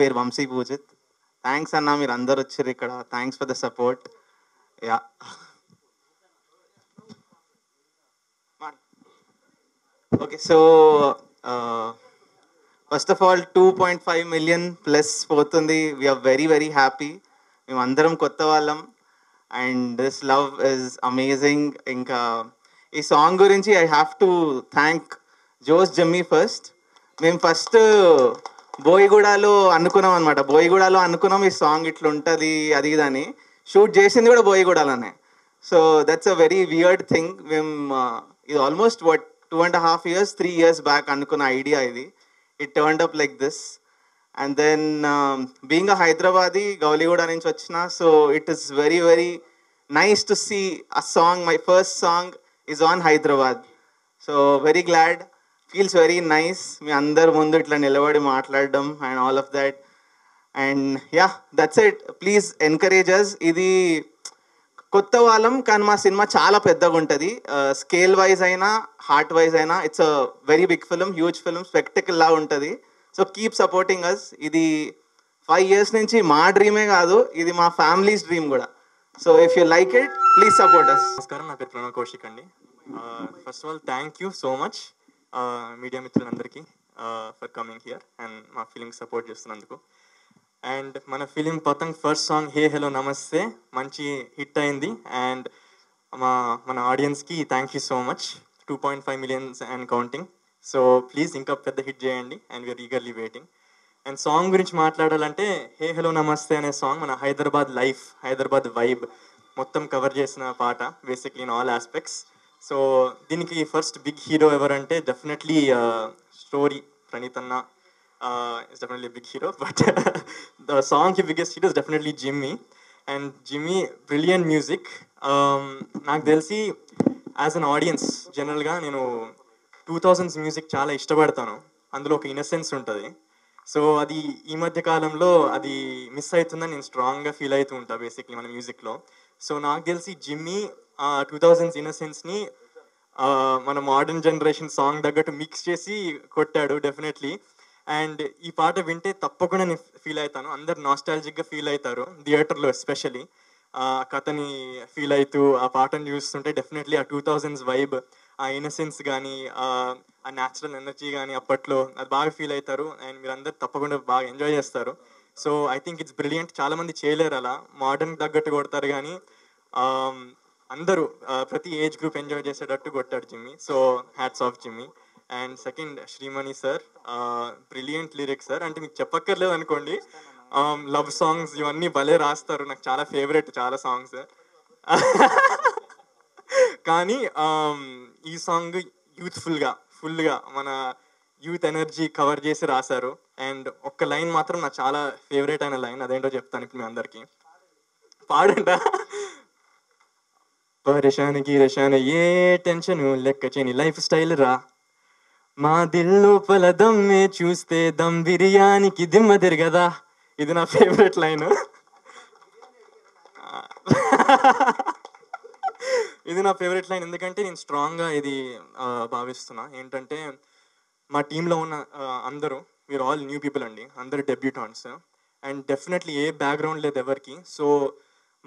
పేరు వంశీ పూజిత్. థ్యాంక్స్ అన్న, మీరు అందరు వచ్చారు ఇక్కడ. Thanks for the support. Ya, okay. So first of all 2.5 million plus పోతుంది. We're very very happy. మేము అందరం కొత్త వాళ్ళం and this love is amazing. ఇంకా ఈ సాంగ్ గురించి I have to thank Jose Jimmy first. మేము ఫస్ట్ బోయిగూడలో అనుకున్నాం అనమాట. బోయిగూడలో అనుకున్నాం ఈ సాంగ్ ఇట్లా ఉంటుంది అది ఇదని. షూట్ చేసింది కూడా బోయిగూడలోనే. So that's a very weird thing. మేము ఇది ఆల్మోస్ట్ 2.5 years 3 years బ్యాక్ అనుకున్న ఐడియా ఇది. It turned up like this. And then being a Hyderabadi, Gowliguda నుంచి వచ్చిన, so it is very very nice to see a song. My first song is on Hyderabad. So very glad, feels very nice మీ అందరి ముందు ఇట్లా నిలబడి మాట్లాడడం and all of that. And ya, that's it. Please encourage us. ఇది కొత్త వాళ్ళం కానీ మా సినిమా చాలా పెద్దగా ఉంటుంది. స్కేల్ వైజ్ అయినా హార్ట్ వైజ్ అయినా it's a very big film, huge film, spectacle లా ఉంటుంది. So keep supporting us. ఇది 5 years నుంచి మా డ్రీమే కాదు, ఇది మా ఫ్యామిలీస్ డ్రీమ్ కూడా. So if you like it please support us. నమస్కారం, నా పేరు ప్రణవ్ కౌశిక్ అండి. First of all thank you so much media మిత్రులందరికీ ఫర్ కమింగ్ హియర్ అండ్ మా ఫిలింకి సపోర్ట్ చేస్తున్నందుకు. అండ్ మన film Patang first song hey hello Namaste మంచి హిట్ అయింది. అండ్ మన ఆడియన్స్కి thank you so much. 2.5 million and counting. So please ఇంకా పెద్ద హిట్ చేయండి and we're eagerly waiting. And song గురించి మాట్లాడాలంటే హే హలో నమస్తే అనే సాంగ్ మన హైదరాబాద్ లైఫ్, హైదరాబాద్ వైబ్ మొత్తం కవర్ చేసిన పాట basically in all aspects. So దీనికి ఫస్ట్ బిగ్ హీరో ఎవరంటే డెఫినెట్లీ స్టోరీ ప్రణీత్ అన్న is definitely a big hero, but the song ki biggest hero is definitely Jimmy. And Jimmy, brilliant music. నాకు తెలిసి as an audience జనరల్గా నేను 2000s music చాలా ఇష్టపడతాను. అందులో ఒక ఇన్నసెన్స్ ఉంటుంది. సో అది ఈ మధ్య కాలంలో అది మిస్ అవుతుందని నేను స్ట్రాంగ్గా ఫీల్ అవుతూ ఉంటాను బేసిక్లీ మన మ్యూజిక్లో. సో నాకు తెలిసి జిమ్మీ 2000s ఇన్నసెన్స్ని మన మోడర్న్ జనరేషన్ సాంగ్ తగ్గట్టు మిక్స్ చేసి కొట్టాడు డెఫినెట్లీ. అండ్ ఈ పాట వింటే తప్పకుండా నేను ఫీల్ అవుతాను. అందరు నాస్టాలజిక్గా ఫీల్ అవుతారు థియేటర్లో ఎస్పెషలీ. కథని ఫీల్ అవుతూ ఆ పాటను చూస్తుంటే డెఫినెట్లీ ఆ 2000s వైబ్, ఆ ఇన్నసెన్స్ కానీ ఆ న్యాచురల్ ఎనర్జీ కానీ అప్పట్లో అది బాగా ఫీల్ అవుతారు. అండ్ మీరు అందరు తప్పకుండా బాగా ఎంజాయ్ చేస్తారు. So I think it's brilliant. చాలామంది చేయలేరు అలా, మోడర్న్ తగ్గట్టు కొడతారు కానీ అందరూ ప్రతి ఏజ్ గ్రూప్ ఎంజాయ్ చేసేటట్టు కొట్టాడు Jimmy. So hats off Jimmy. And second Shreemani sir, brilliant lyrics sir. అంటే మీకు చెప్పక్కర్లేదు అనుకోండి, లవ్ సాంగ్స్ ఇవన్నీ భలే రాస్తారు. నాకు చాలా ఫేవరెట్ చాలా సాంగ్స్. కానీ ఈ సాంగ్ యూత్ఫుల్గా ఫుల్గా మన యూత్ ఎనర్జీ కవర్ చేసి రాశారు. అండ్ ఒక్క లైన్ మాత్రం నాకు చాలా ఫేవరెట్ అయిన లైన్, అదేంటో చెప్తాను ఇప్పుడు మీ అందరికీ. పాడంట. పరేషాన్ గిరేషాన్ ఏ టెన్షన్ లెక్క చేయని లైఫ్ స్టైల్ రా, మా దిల్లోపల దమ్మే చూస్తే దమ్ బిర్యానీకి దిమ్మ తిరగదా. ఇది నా ఫేవరెట్ లైన్. ఇది నా ఫేవరెట్ లైన్ ఎందుకంటే నేను స్ట్రాంగ్గా ఇది భావిస్తున్నా. ఏంటంటే మా టీంలో ఉన్న అందరూ వీఆర్ ఆల్ న్యూ పీపుల్ అండి, అందరు debutants. And definitely a background లేదు ఎవరికి. సో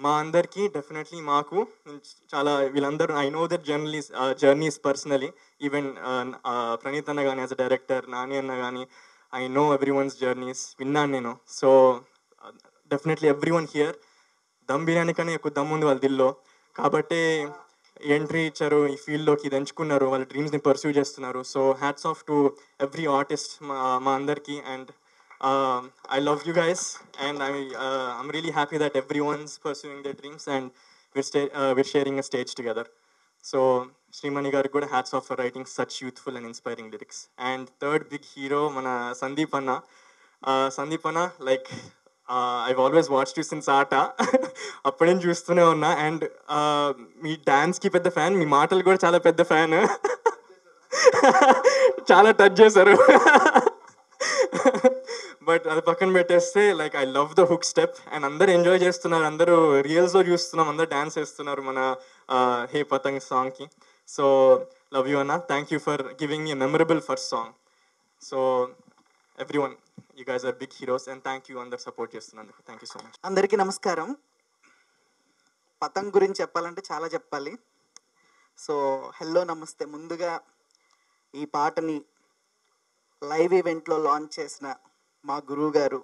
మా అందరికీ డెఫినెట్లీ మాకు చాలా వీళ్ళందరూ I know their journeys personally. Even Praneeth అన్న కానీ యాజ్ అ డైరెక్టర్, నాని అన్న కానీ I know everyone's journeys, విన్నాను నేను. So definitely everyone here dum biryani కానీ ఎక్కువ దమ్ ఉంది వాళ్ళ దిల్లో. కాబట్టి ఎంట్రీ ఇచ్చారు ఈ ఫీల్డ్లోకి, ఇది ఎంచుకున్నారు, వాళ్ళ డ్రీమ్స్ని పర్సూ చేస్తున్నారు. So hats off to every artist మా అందరికీ. And I love you guys, and I'm really happy that everyone's pursuing their dreams and we're sharing a stage together. So Srimani garu kuda hats off for writing such youthful and inspiring lyrics. And third big hero mana Sandeep Anna, like I've always watched you since Aata. అప్పుడే చూస్తూనే ఉన్నా. And మీ డాన్స్కి పెద్ద fan, మీ మాటలు కూడా చాలా పెద్ద fan. చాలా touch చేశారు. బట్ అది పక్కన పెట్టేస్తే like I love the hook step. And అందరు ఎంజాయ్ చేస్తున్నారు, అందరూ రియల్స్లో చూస్తున్నాం, అందరు డాన్స్ చేస్తున్నారు మన హే పతంగ్ సాంగ్కి. సో లవ్ యూ అన్న, thank you for giving me memorable first song. So everyone you guys are big heroes and thank you అందరు సపోర్ట్ చేస్తున్నందుకు. Thank you so much. అందరికీ నమస్కారం. పతంగ్ గురించి చెప్పాలంటే చాలా చెప్పాలి. సో హలో నమస్తే. ముందుగా ఈ పాటని లైవ్ ఈవెంట్లో లాంచ్ చేసిన మా గురువు గారు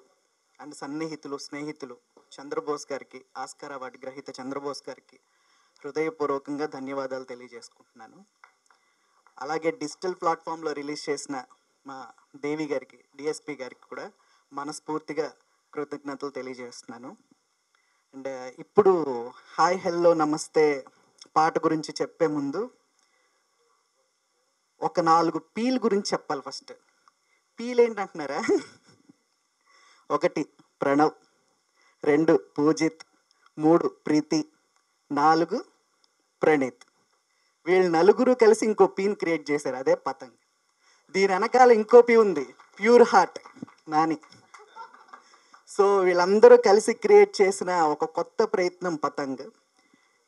అండ్ స్నేహితులు చంద్రబోస్ గారికి, ఆస్కార్ అవార్డు గ్రహీత చంద్రబోస్ గారికి హృదయపూర్వకంగా ధన్యవాదాలు తెలియజేసుకుంటున్నాను. అలాగే డిజిటల్ ప్లాట్ఫామ్లో రిలీజ్ చేసిన మా దేవి గారికి, డిఎస్పి గారికి కూడా మనస్ఫూర్తిగా కృతజ్ఞతలు తెలియజేస్తున్నాను. అండ్ ఇప్పుడు హాయ్ హెల్లో నమస్తే పాట గురించి చెప్పే ముందు ఒక 4 పీల్ గురించి చెప్పాలి. ఫస్ట్ పీల్ ఏంటంటున్నారా? 1 ప్రణవ్, 2 పూజిత్, 3 ప్రీతి, 4 ప్రణీత్. వీళ్ళు నలుగురు కలిసి ఇంకో పీని క్రియేట్ చేశారు, అదే పతంగ్. దీని వెనకాల ఇంకో పీ ఉంది, ప్యూర్ హార్ట్ నాని. సో వీళ్ళందరూ కలిసి క్రియేట్ చేసిన ఒక కొత్త ప్రయత్నం పతంగ్.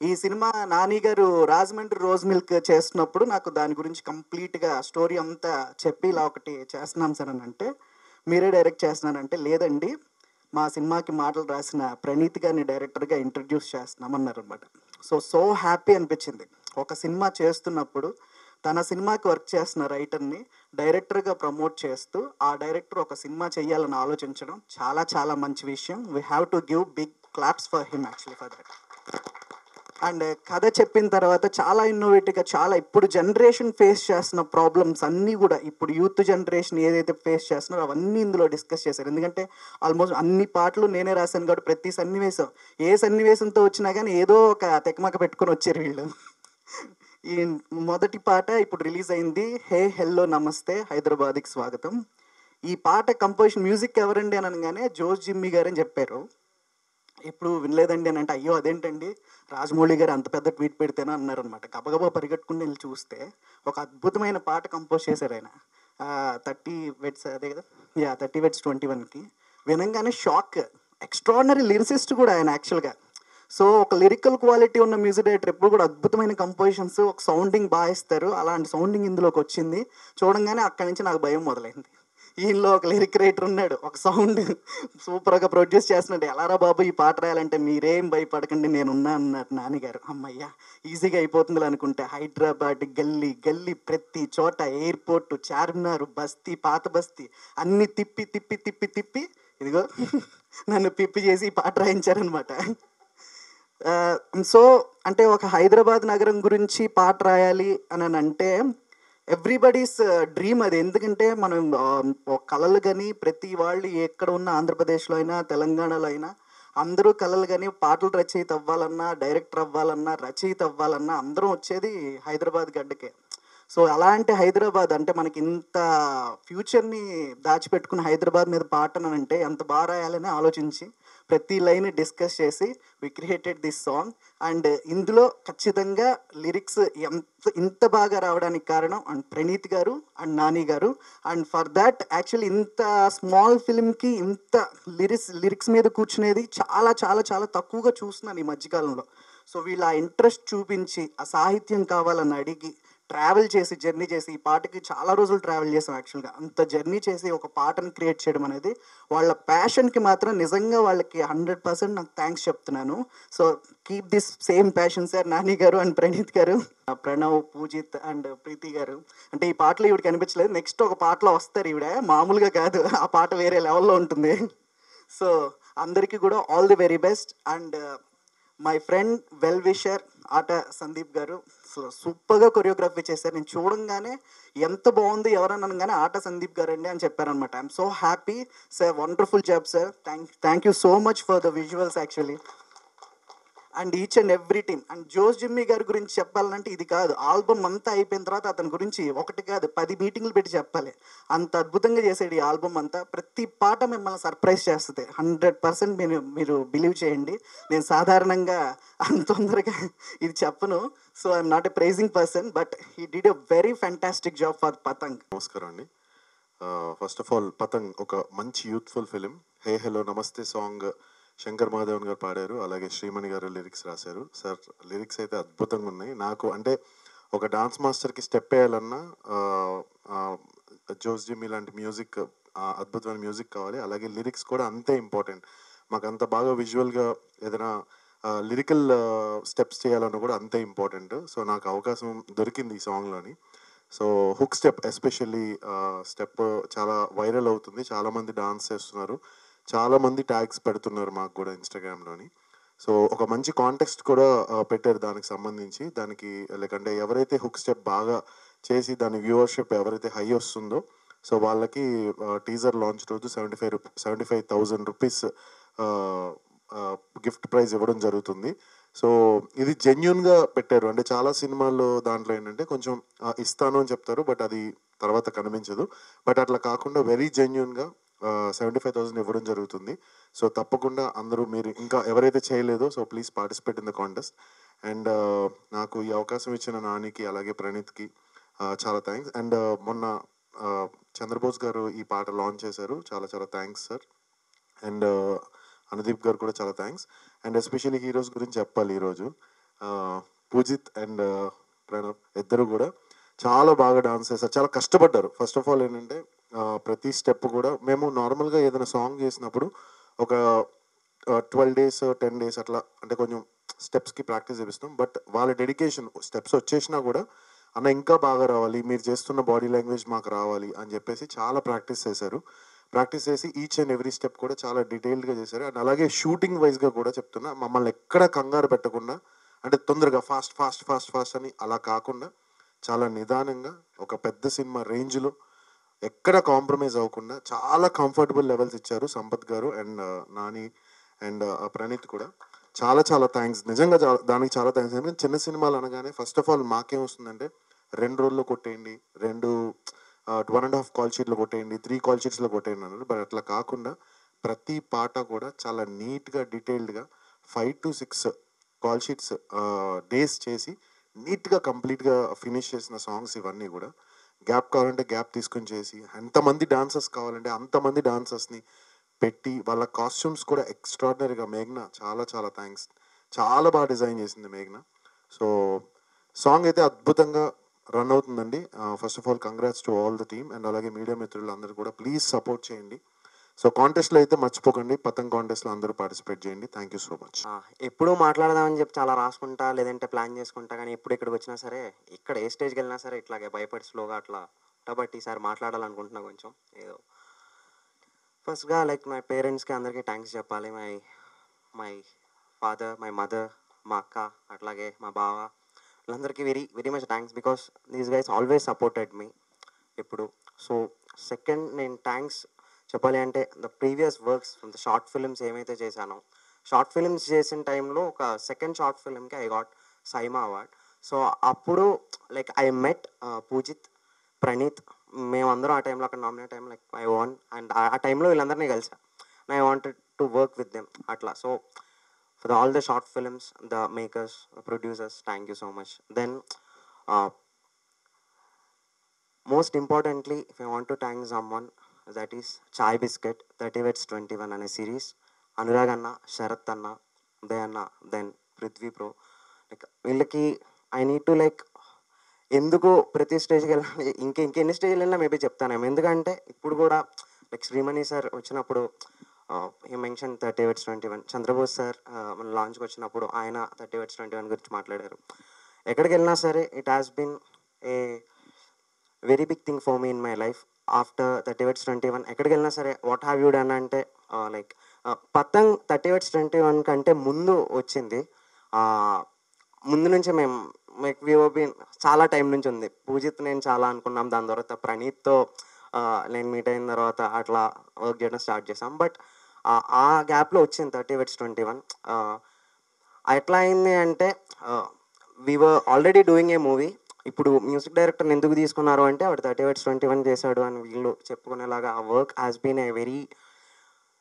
ఈ సినిమా నాని గారు రాజమండ్రి రోజ్ మిల్క్ చేస్తున్నప్పుడు నాకు దాని గురించి కంప్లీట్గా స్టోరీ అంతా చెప్పి ఇలా ఒకటి చేస్తున్నాం సార్ అని అంటే, మీరే డైరెక్ట్ చేస్తున్నారంటే, లేదండి మా సినిమాకి మాటలు రాసిన ప్రణీత్ గారిని డైరెక్టర్గా ఇంట్రడ్యూస్ చేస్తున్నామన్నారు అనమాట. సో హ్యాపీ అనిపించింది. ఒక సినిమా చేస్తున్నప్పుడు తన సినిమాకి వర్క్ చేస్తున్న రైటర్ని డైరెక్టర్గా ప్రమోట్ చేస్తూ ఆ డైరెక్టర్ ఒక సినిమా చేయాలని ఆలోచించడం చాలా చాలా మంచి విషయం. We have to give big claps for him actually for that. And కథ చెప్పిన తర్వాత చాలా ఇన్నోవేటివ్గా, చాలా ఇప్పుడు జనరేషన్ ఫేస్ చేస్తున్న ప్రాబ్లమ్స్ అన్నీ కూడా, ఇప్పుడు యూత్ జనరేషన్ ఏదైతే ఫేస్ చేస్తున్నారో అవన్నీ ఇందులో డిస్కస్ చేశారు. ఎందుకంటే ఆల్మోస్ట్ అన్ని పాటలు నేనే రాశాను కాబట్టి ప్రతి సన్నివేశం, ఏ సన్నివేశంతో వచ్చినా కానీ ఏదో ఒక తెకమక పెట్టుకొని వచ్చారు వీళ్ళు. ఈ మొదటి పాట ఇప్పుడు రిలీజ్ అయింది, హే హెల్లో నమస్తే హైదరాబాద్కి స్వాగతం. ఈ పాట కంపోజిషన్ మ్యూజిక్ ఎవరండి అని అనగానే జోస్ జిమ్మీ గారు అని చెప్పారు. ఇప్పుడు వినలేదండి అని అంటే, అయ్యో అదేంటండి రాజమౌళి గారు అంత పెద్ద ట్వీట్ పెడితేనే అన్నారనమాట. గబగబా పరిగెట్టుకుని వెళ్ళి చూస్తే ఒక అద్భుతమైన పాట కంపోజ్ చేశారు ఆయన. 30 వెట్స్ అదే కదా, 30 వెట్స్ 21కి. వినంగానే షాక్. ఎక్స్ట్రాడినరీ లిరిసిస్ట్ కూడా ఆయన యాక్చువల్గా. సో ఒక లిరికల్ క్వాలిటీ ఉన్న మ్యూజిక్ డైరెక్టర్ ఎప్పుడు కూడా అద్భుతమైన కంపోజిషన్స్, ఒక సౌండింగ్ బాగా ఇస్తారు. అలాంటి సౌండింగ్ ఇందులోకి వచ్చింది. చూడంగానే అక్కడి నుంచి నాకు భయం మొదలైంది. ఈయనలో ఒక లిరిక్ రైటర్ ఉన్నాడు, ఒక సౌండ్ సూపర్గా ప్రొడ్యూస్ చేస్తున్నాడు. ఎలారా బాబు ఈ పాట రాయాలంటే, మీరేం భయపడకండి నేనున్నా అన్నారు నాన్నగారు. అమ్మయ్యా ఈజీగా అయిపోతుంది అనుకుంటే, హైదరాబాద్ గల్లీ గల్లీ ప్రతి చోట, ఎయిర్పోర్ట్, చార్మినార్, బస్తీ, పాత బస్తీ అన్నీ తిప్పి తిప్పి తిప్పి తిప్పి ఇదిగో నన్ను పిప్పి చేసి ఈ పాట రాయించారనమాట. సో అంటే ఒక హైదరాబాద్ నగరం గురించి పాట రాయాలి అని అంటే ఎవ్రీబడీస్ డ్రీమ్ అది. ఎందుకంటే మనం కళలు కానీ ప్రతి వాళ్ళు ఎక్కడ ఉన్న ఆంధ్రప్రదేశ్లో అయినా తెలంగాణలో అయినా అందరూ కళలు కానీ పాటలు రచయిత అవ్వాలన్నా, డైరెక్టర్ అవ్వాలన్నా, రచయిత అవ్వాలన్నా అందరం వచ్చేది హైదరాబాద్ గడ్డకే. సో అలాంటి హైదరాబాద్ అంటే మనకి ఇంత ఫ్యూచర్ని దాచిపెట్టుకున్న హైదరాబాద్ మీద పాట అని అంటే ఎంత బాగా రాయాలని ఆలోచించి ప్రతి లైన్ డిస్కస్ చేసి we created this song. And ఇందులో ఖచ్చితంగా లిరిక్స్ ఇంత బాగా రావడానికి కారణం అండ్ ప్రణీత్ గారు అండ్ నాని గారు. అండ్ ఫర్ దాట్ యాక్చువల్లీ ఇంత స్మాల్ ఫిల్మ్కి ఇంత లిరిక్స్ మీద కూర్చునేది చాలా చాలా చాలా తక్కువగా చూస్తున్నాను ఈ మధ్యకాలంలో. సో వీళ్ళు ఆ ఇంట్రెస్ట్ చూపించి ఆ సాహిత్యం కావాలని అడిగి ట్రావెల్ చేసి జర్నీ చేసి ఈ పాటకి చాలా రోజులు ట్రావెల్ చేసాం యాక్చువల్గా. అంత జర్నీ చేసి ఒక పాటను క్రియేట్ చేయడం అనేది వాళ్ళ ప్యాషన్కి మాత్రం నిజంగా వాళ్ళకి 100% నాకు థ్యాంక్స్ చెప్తున్నాను. So keep this same passion sir, Nani గారు అండ్ ప్రణీత్ గారు, ప్రణవ్, పూజిత్ అండ్ ప్రీతి గారు. అంటే ఈ పాటలో ఈవిడ కనిపించలేదు, నెక్స్ట్ ఒక పాటలో వస్తారు ఈవిడ, మామూలుగా కాదు, ఆ పాట వేరే లెవెల్లో ఉంటుంది. సో అందరికీ కూడా all the very best. And my friend well wisher ఆట సందీప్ గారు సూపర్గా కొరియోగ్రఫీ చేశారు. నేను చూడంగానే ఎంత బాగుంది ఎవరన్నా అనగానే ఆట సందీప్ గారు అండి అని చెప్పారనమాట. I'm so happy sir, wonderful job sir, thank you so much for the visuals actually and each and every team. And Jose Jimmy గారి గురించి చెప్పాలంటే ఇది కాదు, ఆల్బమ్ అంతా అయిపోయిన తర్వాత అతని గురించి ఒకటి కాదు 10 మీటింగ్లు పెట్టి చెప్పాలి. అంత అద్భుతంగా చేసాడు ఈ ఆల్బమ్ అంతా. ప్రతి పాట మిమ్మల్ని సర్ప్రైజ్ చేస్తుంది. 100% మీరు బిలీవ్ చేయండి. నేను సాధారణంగా అంత తొందరగా ఇది చెప్పను. So I'm not a praising person, but he did a very fantastic job for Patang. నమస్కారం అండి. ఫస్ట్ ఆఫ్ ఆల్ పతంగ్ ఒక మంచి youthful film. Hey hello Namaste song Shankar Mahadevan గారు పాడారు, అలాగే శ్రీమణి గారు లిరిక్స్ రాశారు. సార్ లిరిక్స్ అయితే అద్భుతంగా ఉన్నాయి. నాకు అంటే ఒక డాన్స్ మాస్టర్కి స్టెప్ వేయాలన్నా జోస్ జిమ్మీ లాంటి మ్యూజిక్ అద్భుతమైన మ్యూజిక్ కావాలి, అలాగే లిరిక్స్ కూడా అంతే ఇంపార్టెంట్. మాకు అంత బాగా విజువల్గా ఏదైనా లిరికల్ స్టెప్స్ చేయాలన్నా కూడా అంతే ఇంపార్టెంట్. సో నాకు అవకాశం దొరికింది ఈ సాంగ్లోని. So hook step especially step చాలా వైరల్ అవుతుంది, చాలామంది డాన్స్ చేస్తున్నారు, చాలామంది ట్యాగ్స్ పెడుతున్నారు మాకు కూడా ఇన్స్టాగ్రామ్లోని. సో ఒక మంచి కాంటెక్స్ట్ కూడా పెట్టారు దానికి సంబంధించి. దానికి లేకంటే ఎవరైతే హుక్ స్టెప్ బాగా చేసి దాని వ్యూవర్షిప్ ఎవరైతే హై వస్తుందో సో వాళ్ళకి టీజర్ లాంచ్ రోజు 75,000 రూపీస్ గిఫ్ట్ ప్రైజ్ ఇవ్వడం జరుగుతుంది. సో ఇది జెన్యున్గా పెట్టారు. అంటే చాలా సినిమాల్లో దాంట్లో ఏంటంటే కొంచెం ఇస్తాను అని చెప్తారు, బట్ అది తర్వాత కనిపించదు. బట్ అట్లా కాకుండా వెరీ జెన్యున్గా 75,000 ఇవ్వడం జరుగుతుంది. సో తప్పకుండా అందరూ మీరు ఇంకా ఎవరైతే చేయలేదో so please participate in the contest. And నాకు ఈ అవకాశం ఇచ్చిన నానికి అలాగే ప్రణీత్కి చాలా థ్యాంక్స్. అండ్ మొన్న చంద్రబోస్ గారు ఈ పాట లాంచ్ చేశారు, చాలా చాలా థ్యాంక్స్ సార్. అండ్ అనుదీప్ గారు కూడా చాలా థ్యాంక్స్. అండ్ ఎస్పెషల్లీ హీరోస్ గురించి చెప్పాలి ఈరోజు. పూజిత్ అండ్ ప్రణవ్ ఇద్దరు కూడా చాలా బాగా డాన్స్ చేశారు, చాలా కష్టపడ్డారు. ఫస్ట్ ఆఫ్ ఆల్ ఏంటంటే ప్రతి స్టెప్ కూడా మేము నార్మల్గా ఏదైనా సాంగ్ చేసినప్పుడు ఒక 12 days 10 days అట్లా అంటే కొంచెం స్టెప్స్కి ప్రాక్టీస్ చేపిస్తాం. బట్ వాళ్ళ డెడికేషన్ స్టెప్స్ వచ్చేసినా కూడా అన్న ఇంకా బాగా రావాలి, మీరు చేస్తున్న బాడీ లాంగ్వేజ్ మాకు రావాలి అని చెప్పేసి చాలా ప్రాక్టీస్ చేశారు. ప్రాక్టీస్ చేసి ఈచ్ అండ్ ఎవ్రీ స్టెప్ కూడా చాలా డీటెయిల్డ్గా చేశారు. అండ్ అలాగే షూటింగ్ వైజ్గా కూడా చెప్తున్నా, మమ్మల్ని ఎక్కడ కంగారు పెట్టకుండా అంటే తొందరగా ఫాస్ట్ ఫాస్ట్ ఫాస్ట్ ఫాస్ట్ అని అలా కాకుండా చాలా నిదానంగా ఒక పెద్ద సినిమా రేంజ్లో ఎక్కడ కాంప్రమైజ్ అవ్వకుండా చాలా కంఫర్టబుల్ లెవెల్స్ ఇచ్చారు సంపత్ గారు అండ్ నాని అండ్ ప్రణీత్ కూడా. చాలా చాలా థ్యాంక్స్ నిజంగా, దానికి చాలా థ్యాంక్స్. ఎందుకంటే చిన్న సినిమాలు అనగానే ఫస్ట్ ఆఫ్ ఆల్ మాకేం వస్తుందంటే 2 రోజుల్లో కొట్టేయండి, 1.5 కాల్ షీట్లో కొట్టేయండి, 3 కాల్ షీట్స్లో కొట్టేయండి అన్నారు. బట్ అట్లా కాకుండా ప్రతి పాట కూడా చాలా నీట్గా డీటెయిల్డ్గా 5 to 6 కాల్ షీట్స్ డేస్ చేసి నీట్గా కంప్లీట్గా ఫినిష్ చేసిన సాంగ్స్ ఇవన్నీ కూడా. గ్యాప్ కావాలంటే గ్యాప్ తీసుకుని చేసి, ఎంతమంది డాన్సర్స్ కావాలంటే అంతమంది డాన్సర్స్ని పెట్టి వాళ్ళ కాస్ట్యూమ్స్ కూడా ఎక్స్ట్రాడినరీగా. మేఘ్నా చాలా చాలా థ్యాంక్స్, చాలా బాగా డిజైన్ చేసింది మేఘ్నా. సో సాంగ్ అయితే అద్భుతంగా రన్ అవుతుందండి. First of all congrats to all the team. And అలాగే మీడియా మిత్రులు అందరూ కూడా ప్లీజ్ సపోర్ట్ చేయండి. సో కాంటెస్ట్లో అయితే మర్చిపోకండి, పతంగ్ కాంటెస్ట్లో అందరూ పార్టిసిపేట్ చేయండి. Thank you so much. ఎప్పుడు మాట్లాడదామని చెప్పి చాలా రాసుకుంటా లేదంటే ప్లాన్ చేసుకుంటా, కానీ ఎప్పుడు ఇక్కడికి వచ్చినా సరే, ఇక్కడ ఏ స్టేజ్కి వెళ్ళినా సరే ఇట్లాగే భయపడి స్లోగా అట్లా కాబట్టి ఈసారి మాట్లాడాలనుకుంటున్నా కొంచెం ఏదో. ఫస్ట్గా లైక్ మై పేరెంట్స్కి అందరికీ థ్యాంక్స్ చెప్పాలి. మై ఫాదర్, మై మదర్, మా అక్క, అట్లాగే మా బావ, వీళ్ళందరికీ very very much thanks because these guys always supported me ఎప్పుడు. సో సెకండ్ నేను థ్యాంక్స్ చెప్పాలి అంటే the previous works from the short films ఏమైతే చేశానో, షార్ట్ ఫిల్మ్స్ చేసిన టైంలో ఒక సెకండ్ షార్ట్ ఫిల్మ్కి I got SIIMA award. So అప్పుడు like I met Poojith, Praneeth, మేమందరం ఆ టైంలో అక్కడ nominate time like I want. And ఆ టైంలో వీళ్ళందరినీ కలిసా, I wanted to work with them అట్లా. So for all the short films, the makers, producers, thank you so much. Then most importantly if I want to thank someone, that is Chai Bisket 30/21 అనే series. Anurag అన్న, శరత్ అన్న, ఉదయ్ అన్న, then Prithvi bro, like వీళ్ళకి I need to like ఎందుకు ప్రతి స్టేజ్కి వెళ్ళాలి, ఇంకెన్ని స్టేజ్లు వెళ్ళినా మేబీ చెప్తానేమో. ఎందుకంటే ఇప్పుడు కూడా లైక్ శ్రీమణి సార్ వచ్చినప్పుడు ఈ మెన్షన్ 30/21, చంద్రబోస్ సార్ మన లాంచ్కి వచ్చినప్పుడు ఆయన 30/21 గురించి మాట్లాడారు. ఎక్కడికి వెళ్ళినా సరే it has been a very big thing for me in my life after 30/21. ఎక్కడికి వెళ్ళినా సరే వాట్ హ్యావ్ యూ డన్ అంటే లైక్ పతంగ్ 30/21 కంటే ముందు వచ్చింది. ముందు నుంచి మేము లైక్ వీ బీన్ చాలా టైం నుంచి ఉంది. పూజిత్ నేను చాలా అనుకున్నాం, దాని తర్వాత ప్రణీత్తో నేను మీట్ అయిన తర్వాత అట్లా వర్క్ చేయడం స్టార్ట్ చేసాం. బట్ ఆ గ్యాప్లో వచ్చింది 30/21. ఎట్లా అయింది అంటే we were already doing a movie. ఇప్పుడు మ్యూజిక్ డైరెక్టర్ని ఎందుకు తీసుకున్నారు అంటే వాడు 30/21 చేశాడు అని వీళ్ళు చెప్పుకునేలాగా ఆ work has been a very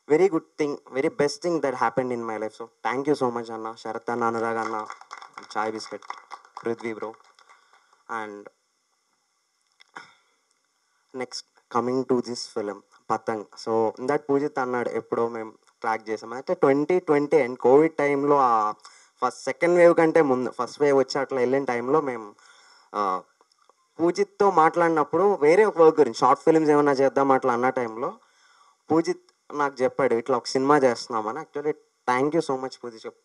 very good thing, very best thing that happened in my life. So thank you so much అన్న, శరత్ అన్న, అనురాగ్ అన్న, Chai Bisket, Prithvi bro. And next coming to this film Patang. So that Poojith అన్నాడు ఎప్పుడో మేము ట్రాక్ చేసాం అయితే 2020 and Covid టైంలో ఆ సెకండ్ వేవ్ కంటే ముందు ఫస్ట్ వేవ్ వచ్చి అట్లా వెళ్ళిన టైంలో మేము పూజిత్తో మాట్లాడినప్పుడు వేరే ఒక వర్క్ గురించి షార్ట్ ఫిల్మ్స్ ఏమైనా చేద్దాం అట్లా అన్న టైంలో పూజిత్ నాకు చెప్పాడు ఇట్లా ఒక సినిమా చేస్తున్నామని. Actually thank you so much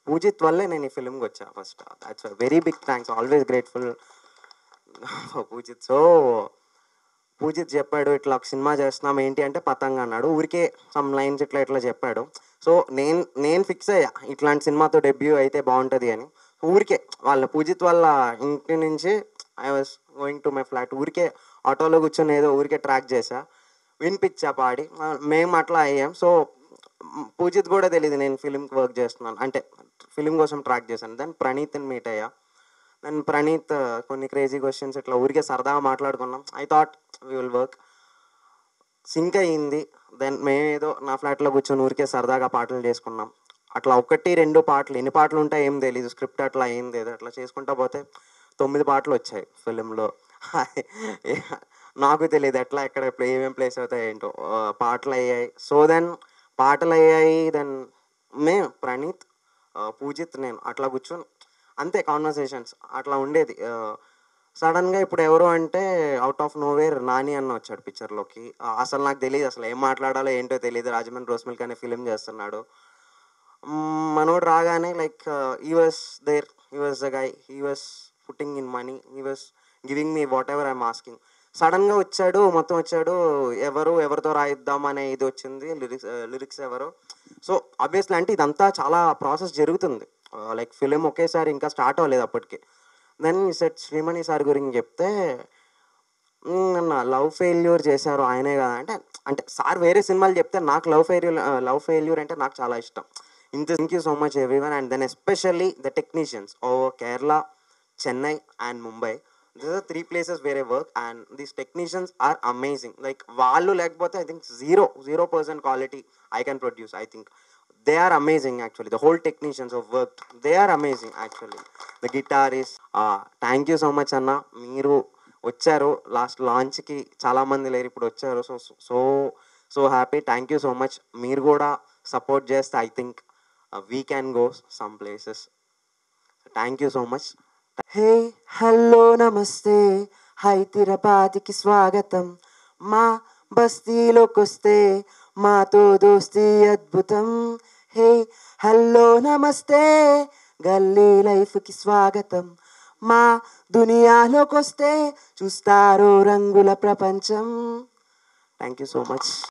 Poojith వల్లే నేను ఈ ఫిల్మ్కి వచ్చా first. That's very big thanks, always grateful for Poojith. So Poojith చెప్పాడు ఇట్లా ఒక సినిమా చేస్తున్నాం ఏంటి అంటే పతంగ్ అన్నాడు. ఊరికే సమ్ లైన్స్ ఇట్లా ఇట్లా చెప్పాడు. సో నేను ఫిక్స్ అయ్యా ఇట్లాంటి సినిమాతో డెబ్యూ అయితే బాగుంటుంది అని. ఊరికే వాళ్ళ పూజిత్ వాళ్ళ ఇంటి నుంచి I was going to my flat, ఊరికే ఆటోలో కూర్చొని ఏదో ఊరికే ట్రాక్ చేసా, వినిపించా పాడి, మేము అట్లా అయ్యాం. సో పూజిత్ కూడా తెలియదు నేను ఫిలింకి వర్క్ చేస్తున్నాను, అంటే ఫిలిం కోసం ట్రాక్ చేశాను. దెన్ ప్రణీత్ని మీట్ అయ్యా. దెన్ ప్రణీత్ కొన్ని క్రేజీ క్వశ్చన్స్ ఇట్లా ఊరికే సరదాగా మాట్లాడుకున్నాం. I thought we will work. Sync అయ్యింది. దెన్ మేమేదో నా ఫ్లాట్లో కూర్చొని ఊరికే సరదాగా పాటలు చేసుకున్నాం. అట్లా 1-2 పాటలు, ఎన్ని పాటలు ఉంటాయి ఏం తెలీదు, స్క్రిప్ట్ అట్లా ఏం లేదు, అట్లా చేసుకుంటా పోతే 9 పాటలు వచ్చాయి ఫిలింలో. నాకు తెలియదు ఎట్లా ఎక్కడ ఏమేమి ప్లేస్ అవుతాయి ఏంటో, పాటలు అయ్యాయి. సో దెన్ పాటలు అయ్యాయి. దెన్ ప్రణీత్, పూజిత్, నేను అట్లా కూర్చొని అంతే కాన్వర్సేషన్స్ అట్లా ఉండేది. సడన్గా ఇప్పుడు ఎవరు అంటే అవుట్ ఆఫ్ నోవేర్ నాని అన్న వచ్చాడు పిక్చర్లోకి. అసలు నాకు తెలియదు అసలు ఏం మాట్లాడాలో ఏంటో తెలియదు. రాజమండ్రి రోస్మిల్క్ అనే ఫిలిం చేస్తున్నాడు. మనోడు రాగానే like he was there, he was the guy, he was putting in money, he was giving me whatever I'm asking. సడన్గా వచ్చాడు, మొత్తం వచ్చాడు, ఎవరితో రాయిద్దాం అనే ఇది వచ్చింది, లిరిక్స్ ఎవరు. సో ఆబ్వియస్లీ అంటే ఇదంతా చాలా ప్రాసెస్ జరుగుతుంది, లైక్ ఫిలిం ఒకేసారి ఇంకా స్టార్ట్ అవ్వలేదు అప్పటికి. దెన్ సెట్ శ్రీమణి సార్ గురించి చెప్తే నా లవ్ ఫెయిల్యూర్ చేశారు ఆయనే కదా అంటే, సార్ వేరే సినిమాలు చెప్తే నాకు లవ్ ఫెయిల్యూర్ అంటే నాకు చాలా ఇష్టం. Thank you so much everyone. And then especially the technicians over Kerala, Chennai and Mumbai. These are 3 places where I work and these technicians are amazing. Like వాళ్ళు లేకపోతే I think 0% quality I can produce. I think they are amazing actually. The whole technicians who have worked, they are amazing actually. The guitarist, thank you so much అన్న. మీరు వచ్చారు last లాంచ్కి, చాలామంది లేరు ఇప్పుడు వచ్చారు. So happy, thank you so much. మీరు కూడా support చేస్తే I think we can go some places. Thank you so much. Hey hello నమస్తే, హైదరాబాద్కి స్వాగతం. మా బస్తీలోకి వస్తే మాతో దోస్తీ అద్భుతం. హే హలో నమస్తే, గల్లీ లైఫ్కి స్వాగతం. మా దునియాలోకి వస్తే చూస్తారో రంగుల ప్రపంచం. Thank you so much.